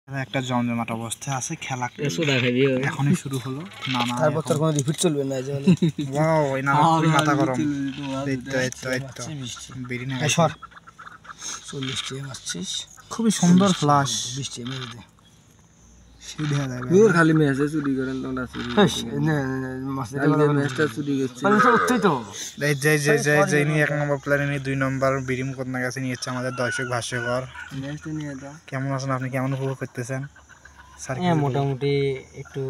একটা জমজমাট অবস্থা আছে, খেলা এখনই শুরু হলো। না না, তারপর তোর কোনো রিপিট চলবে না। যে ওয়াও, এই না খুবই মাথা গরম। এই তো বেরি না সর 40 টি মারছিস, খুবই সুন্দর ফ্লাশ। 20 টি মেরে দে, সেই দেখা যাবে। দূর খালি মেসে চুরি করেন তোমরা, চুরি না মাসে ম্যাচটা চুরি করছে তো। এই যে নি এক নম্বর প্লেয়ারে নি 2 নম্বর বিরিম কোতনা কাছে নিয়েছে আমাদের দর্শক ভাষ্যকর। ম্যাচটা নিয়ে দাও। কেমন আছেন আপনি, কেমন উপভোগ করতেছেন? স্যার মোটামুটি একটু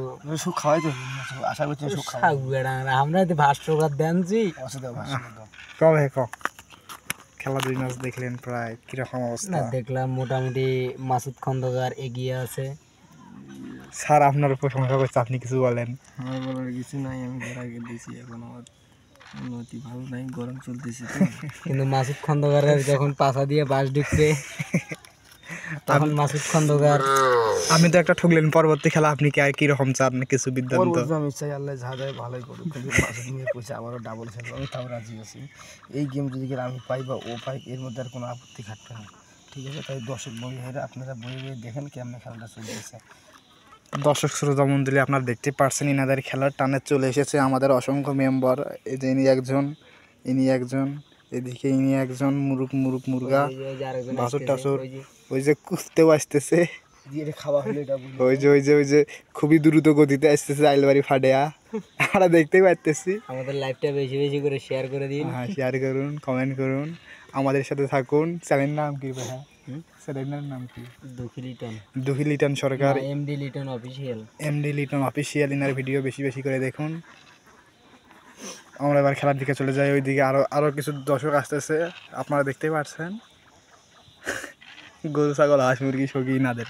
সুখ খাওয়াই তো, আশা করছি সুখ খাওয়াবো। আমরা তো ভাষ্যকার দেনছি কবে খেলা 2 ম্যাচ দেখলেন, প্রায় কিরকম অবস্থা? না দেখলাম মোটামুটি মাসুদ খন্দকার এগিয়ে আছে। স্যার আপনার প্রশংসা করছে, আপনি কিছু বলেন। আমার বলার কিছু নাই, আমি ঘর আগে দিয়েছি, এখন আমার উন্নতি ভালো নাই, গরম চলতেছে তো। কিন্তু মাসুদ খন্দকারের যখন পাছা দিয়ে বাস ঢুকবে তখন মাসুদ খন্দকার আপনি তো একটা ঠুকলেন। পরবর্তী খেলা আপনি কি আর কি রকম চান, কিছু বিদ্যান্ত? আমি চাই আল্লাহ যা যায় ভালোই করুক, কিন্তু মাসুদ নিয়ে পয়সা আমারও ডাবল খেলবো, আমি তাও রাজি আছি। এই গেম যদি আমি পাই বা ও পাই, এর মধ্যে আর কোনো আপত্তি খাটবে না, ঠিক আছে? তাই দর্শক বই ভাইরা আপনারা বই দেখেন কেমন খেলাটা চলতেছে। দর্শক শ্রোতা মণ্ডলী, আপনারা দেখতে পারছেন ইনাদের খেলার টানে চলে এসেছে আমাদের অসংখ্য মেম্বার। এই যে ইনি একজন, এদিকে ইনি একজন মুরগা বাছুর টাছুর, ওই যে কুস্তেও আসতেছে, ওই যে খুবই দ্রুত গতিতে আসতেছে আইলবাড়ি ফাটিয়া। আমরা দেখতেই পাচ্ছি। আমাদের লাইভটা বেশি বেশি করে শেয়ার করে দিন। হ্যাঁ, শেয়ার করুন, কমেন্ট করুন, আমাদের সাথে থাকুন। চ্যানেলের নাম কি ভাই? চ্যানেলের নাম কি? দুঃখী লিটন সরকার, এমডি লিটন অফিসিয়াল। ইনার ভিডিও বেশি বেশি করে দেখুন। আমরা এবার খেলার দিকে চলে যাই। ওইদিকে আরো কিছু দর্শক আসতেছে, আপনারা দেখতেই পাচ্ছেন। গরু ছাগল হাঁস মুরগি সগি ইনাদের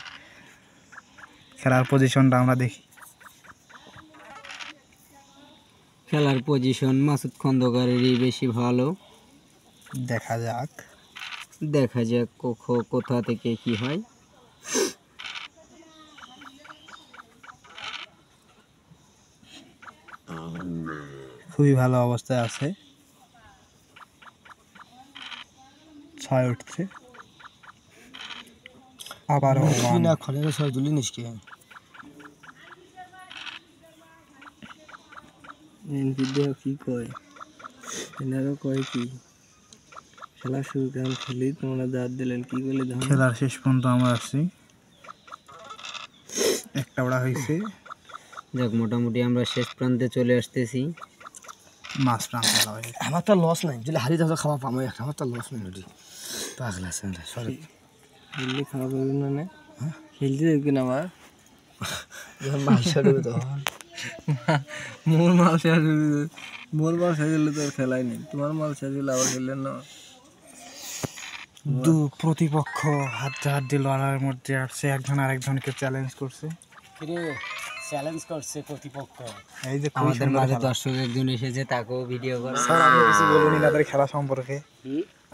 খেলার পজিশনটা আমরা দেখি। খেলার পজিশন মাসুদ খন্দকারেরই বেশি ভালো। দেখা যাক কোথা থেকে কি হয়। খুবই ভালো অবস্থায় আছে, 6 উঠছে আবার না খলে 6 দুলি নিষ্কে ভিডিও কি কয়, এনারও কয় কি খেলা শুরু কেমন খেলি, তোমরা দাঁত দিলেন কি বলে? খেলার শেষ পর্যন্ত আমরা আসছি, একটা ওড়া হয়েছে। যাক, মোটামুটি আমরা শেষ প্রান্তে চলে আসতেছি। মাছ প্রান্তে আমার তো লস নাই, যদি হারিয়ে যাও খাওয়া পাবো একটা, আমার তো লস নাই ওটি পাগলা আছে। সরি খেললে খাওয়া পাবো না, না খেলতে দেখবি না আমার যখন মাল ছাড়বে তখন মোর মাল ছাড়লে তো খেলাই নেই, তোমার মাল ছাড়লে আবার খেললেন না। প্রতিপক্ষ হাড্ডাহাড্ডি লড়াইয়ের মধ্যে আসছে, একজন আরেকজনকে চ্যালেঞ্জ করছে। প্রতিপক্ষ এই যে আমাদের মাঝে দর্শক একজন এসেছে, তাকেও ভিডিও করে। স্যার আপনি কিছু বলুন ইনাদের খেলা সম্পর্কে।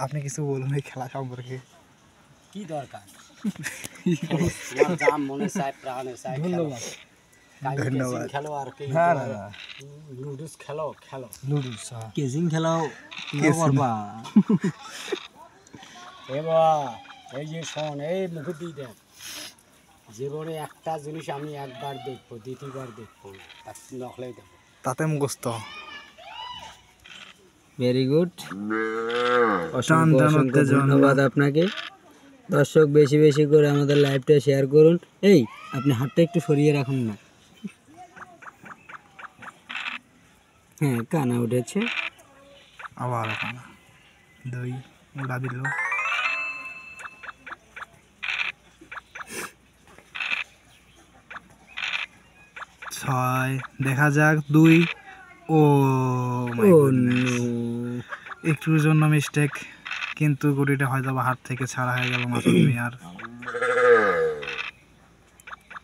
আপনি কিছু বলুন এই খেলা সম্পর্কে। কি দরকার? যা মনে চায় প্রাণে চায়। ধন্যবাদ। খেলো আর কি? না লুডুস খেলো লুডুস কেজিং খেলাও করবা। এই যে শোন, এই মুখে দিয়ে দেন, জীবনে একটা জিনিস আমি একবার দেখবো, দ্বিতীয়বার দেখবো নকলেই দেবো, তাতে মুখস্থ। ভেরি গুড, অসংখ্য ধন্যবাদ আপনাকে। দর্শক বেশি বেশি করে আমাদের লাইভটা শেয়ার করুন। এই আপনি হাতটা একটু সরিয়ে রাখুন না। হ্যাঁ, কানা উঠেছে আবার কানা, 2 উড়া দিল। দেখা যাক 2। ও একটুর জন্য মিস্টেক, কিন্তু গুটিটা হয়তো হাত থেকে ছাড়া হয়ে গেল মাসুদ মিয়ার।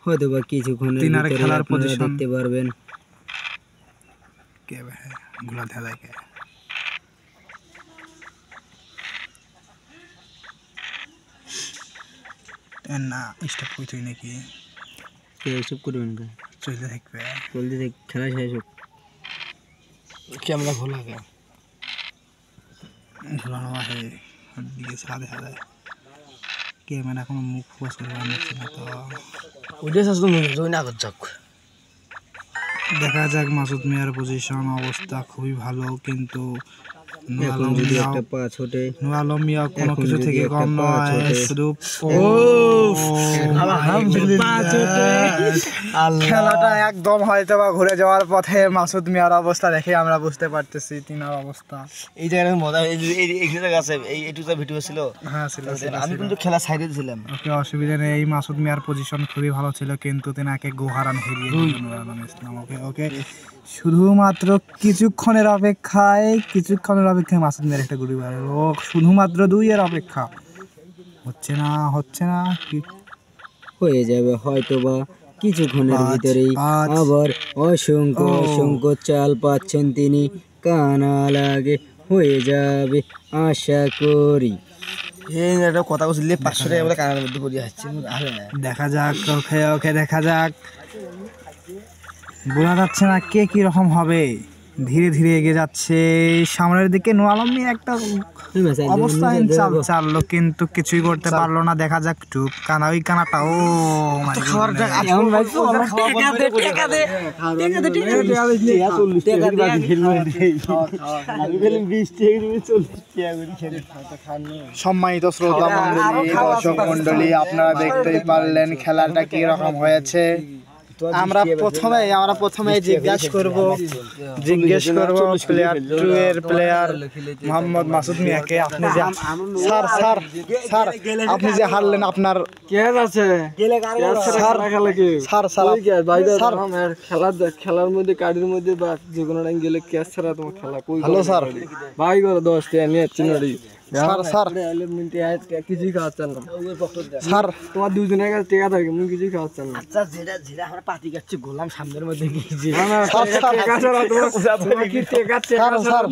হয়তো বা কিছুক্ষণের ভিতরে খেলার আপনারা পজিশন দেখতে পারবেন। কে ভাই গুলা দেয় কে না স্টপ কইতই নাকি কে সব করবেন? চলতে থাকবে, খেলা শেষ হোক। ক্যামেরা খোলা কে ঝুলানো আছে দিকে ছাড়া দেখা যায়। ক্যামেরা কোনো মুখ ফোকাস করে বানাচ্ছে না তো। ওইটা চাষ জয় না করছাক দেখা যাক মাসুদ মিয়ার পজিশন অবস্থা খুবই ভালো, কিন্তু নূর আলম মিয়া কোনো কিছু থেকে কম নয়। শুধু খেলাটা একদম হয়তো বা ঘুরে যাওয়ার পথে। মাসুদ মিয়ার অবস্থা দেখে আমরা বুঝতে পারতেছি তিনার অবস্থা। এই জায়গায় মজা এই জায়গা আছে, এইটুকু ভিডিও ছিল। হ্যাঁ ছিল, আমি কিন্তু খেলা সাইডে ছিলাম। ওকে, অসুবিধা নেই। এই মাসুদ মিয়ার পজিশন খুবই ভালো ছিল, কিন্তু তিনাকে গোহারান হারিয়ে দিল নূর আলম ইসলাম। ওকে ওকে, শুধুমাত্র কিছুক্ষণের অপেক্ষায় মাসুদ মিয়ার একটা গুলি বার হলো। শুধুমাত্র 2 এর অপেক্ষা। হচ্ছে না কি হয়ে যাবে হয়তো বা কিছুক্ষণের ভিতরেই। আবার অসংখ্য চাল পাচ্ছেন তিনি, কানা লাগে হয়ে যাবে আশা করি। এই একটা কথা বলছিলে 500 টাকা বলে কানার মধ্যে পড়ে যাচ্ছে। দেখা যাক। ওকে দেখা যাক। বোঝা যাচ্ছে না কে কি রকম হবে। ধীরে ধীরে এগিয়ে যাচ্ছে সামনের দিকে। নূর আলম মিয়া একটা অবস্থায় চাললো, কিন্তু কিছুই করতে পারলো না। দেখা যাক টুক কানা, ওই কানাটা ও সম্মানিত শ্রোতা মণ্ডলী, দর্শক মণ্ডলী, আপনারা দেখতেই পারলেন খেলাটা কি রকম হয়েছে। আমরা প্রথমে জিজ্ঞেস করব প্লেয়ার 2 এর প্লেয়ার মোহাম্মদ মাসুদ মিয়াকে। আপনি যে স্যার আপনি যে হারলেন, আপনার খেলার মধ্যে কার্ডের মধ্যে বা যে কোনো টাইম গেলে ক্যাশ ছাড়া তোমার খেলা কই। হ্যালো স্যার, ভাই করে 10 টাকা নিয়ে চিনড়ি স্যার কিছুই খাওয়াচ্ছেন না স্যার। তোমার দুজনের কাছে টাকা থাকে, মুই কিছুই খাওয়াচ্ছেন না। আচ্ছা যেটা আমরা পাতি কাটছি গোলাম সামনের মধ্যে গিয়েছি।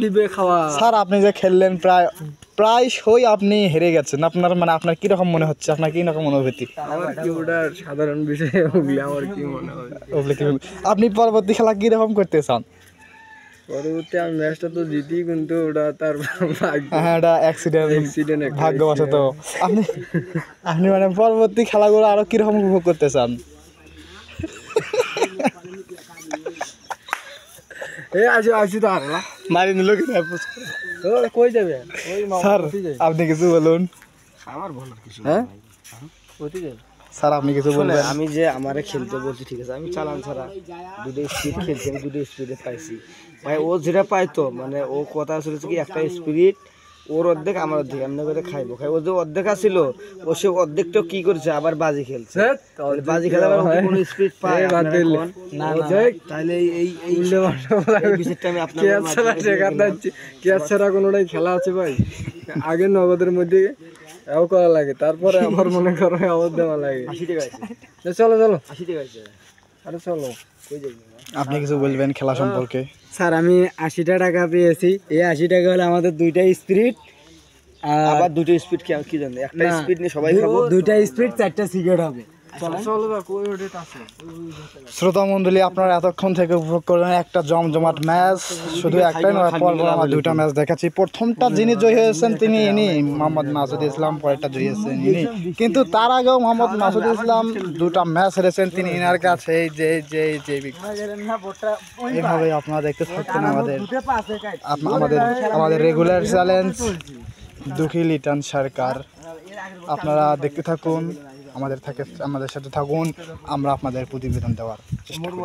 দিবে খাওয়া। স্যার আপনি যে খেললেন প্রায়শই আপনি হেরে গেছেন। আপনার কি রকম মনে হচ্ছে? আপনার কি রকম অনুভূতি? আমার কি ওটা সাধারণ বিষয়, ওগুলি আমার কি মনে হয়। আপনি পরবর্তী খেলা কি রকম করতে চান? পরবর্তী আমি ম্যাচটা তো জিতি, কিন্তু ওটা তার হ্যাঁ, এটা অ্যাক্সিডেন্ট ভাগ্যবশত। আপনি মানে পরবর্তী খেলাগুলো আরো কিরকম উপভোগ করতে চান? আসি তো হারলা মারি নিল কই যাবে। স্যার আপনি কিছু বলুন। আমার বলার কিছু হ্যাঁ স্যার আপনি কিছু বলবেন? আমি যে আমারে খেলতে বলছি, ঠিক আছে, আমি চালান ছাড়া 2 স্পিড খেলছি, আমি 2 স্পিডে পাইছি ভাই। ও যেটা পাইতো মানে ও কথা আসলে কি একটা স্পিড ওর অর্ধেক আমার অর্ধেক এমনি করে খাইবো। ও যে অর্ধেক আসছিল, ও সে অর্ধেকটা কি করছে আবার বাজি খেলছে। বাজি খেলা কোনো স্পিড পায় না, তাহলে এই বিষয়টা আমি আপনার ক্যাচ ছাড়া কোনোটাই খেলা আছে ভাই। আগে নগদের মধ্যে এও করা লাগে, তারপরে আমার মনে করো আবার দেওয়া লাগে। 80 টাকা চলো 80 টাকা আরে চলো কই যাই। আপনি কিছু বলবেন খেলা সম্পর্কে? স্যার আমি 80 টাকা পেয়েছি। এই 80 টাকা হলে আমাদের 2টা স্পিড, আবার 2টা স্পিড কি জানেন, একটা স্পিড নিয়ে সবাই খাবো, 2টা স্পিড 4টা সিগারেট হবে। শ্রোতা মণ্ডলী, আপনারা এতক্ষণ থেকে উপভোগ করলেন একটা জমজমাট ম্যাচ। শুধু একটাই নয়, পরপর আমরা 2টা ম্যাচ দেখাচ্ছি। প্রথমটা যিনি জয়ী হয়েছেন তিনি মোহাম্মদ মাসুদ ইসলাম, পরেরটা জয়ী হয়েছেন ইনি। কিন্তু তার আগেও মোহাম্মদ মাসুদ ইসলাম 2টা ম্যাচ হেরেছেন তিনি। ইনার কাছে এইভাবে আপনারা দেখতে থাকতেন আমাদের রেগুলার চ্যালেঞ্জ দুঃখী লিটন সরকার। আপনারা দেখতে থাকুন, আমাদের সাথে থাকুন, আমরা আপনাদের প্রতিবেদন দেওয়ার চেষ্টা করব।